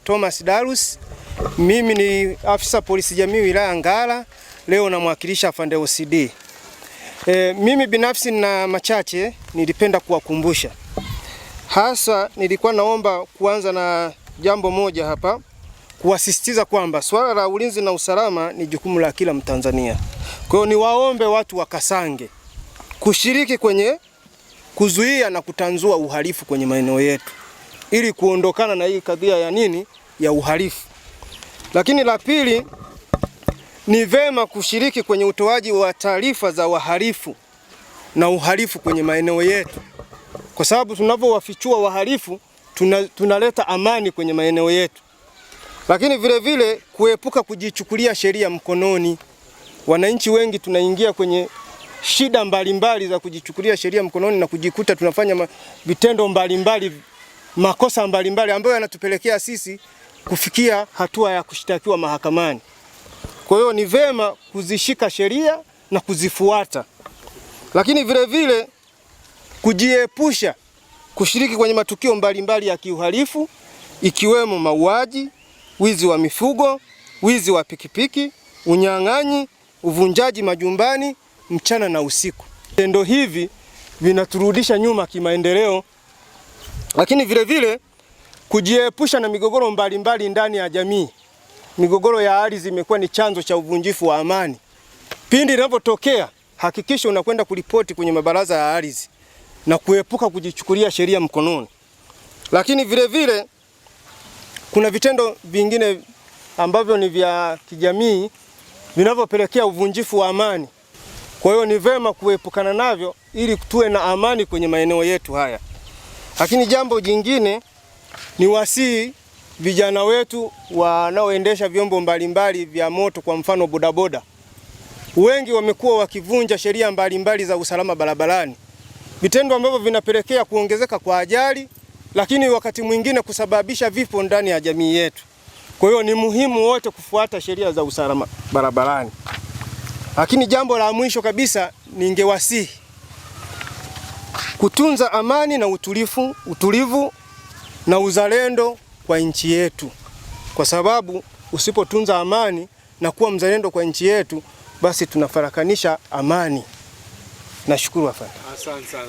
Thomas Darus. Mimi ni afisa polisi jamii wilaya Ngara. Leo namwakilisha afande OCD. Mimi binafsi na machache nilipenda kuwakumbusha. Hasa nilikuwa naomba kuanza na jambo moja hapa, kuwasisitiza kwamba swala la ulinzi na usalama ni jukumu la kila Mtanzania. Kwa hiyo niwaombe watu wa Kasange kushiriki kwenye kuzuia na kutanzua uhalifu kwenye maeneo yetu ili kuondokana na hii kadhia ya uhalifu. Lakini la pili, ni vema kushiriki kwenye utoaji wa taarifa za wahalifu na uhalifu kwenye maeneo yetu, kwa sababu tunapowafichua wahalifu tunaleta amani kwenye maeneo yetu. Lakini vile vile kuepuka kujichukulia sheria mkononi. Wananchi wengi tunaingia kwenye shida mbalimbali za kujichukulia sheria mkononi na kujikuta tunafanya vitendo mbalimbali, makosa mbalimbali ambayo yanatupelekea sisi kufikia hatua ya kushtakiwa mahakamani. Kwa hiyo ni vema kuzishika sheria na kuzifuata. Lakini vile vile kujiepusha kushiriki kwenye matukio mbalimbali ya kiuhalifu, ikiwemo mauaji, wizi wa mifugo, wizi wa pikipiki, unyang'anyi, uvunjaji majumbani mchana na usiku. Vitendo hivi vinaturudisha nyuma kimaendeleo. Lakini vile vile kujiepusha na migogoro mbalimbali ndani ya jamii. Migogoro ya ardhi imekuwa ni chanzo cha uvunjifu wa amani. Pindi inapotokea, hakikisha unakwenda kuripoti kwenye mabaraza ya ardhi na kuepuka kujichukulia sheria mkononi. Lakini vile vile kuna vitendo vingine ambavyo ni vya kijamii vinavyopelekea uvunjifu wa amani. Kwa hiyo ni vema kuepukana navyo ili tuwe na amani kwenye maeneo yetu haya. Lakini jambo jingine ni wasii vijana wetu wanaoendesha vyombo mbalimbali vya moto, kwa mfano bodaboda. Wengi wamekuwa wakivunja sheria mbalimbali za usalama barabarani, vitendo ambavyo vinapelekea kuongezeka kwa ajali, lakini wakati mwingine kusababisha vifo ndani ya jamii yetu. Kwa hiyo ni muhimu wote kufuata sheria za usalama barabarani. Lakini jambo la mwisho kabisa, ningewasihi kutunza amani na utulivu na uzalendo kwa nchi yetu, kwa sababu usipotunza amani na kuwa mzalendo kwa nchi yetu, basi tunafarakanisha amani. Nashukuru afande. Asante sana.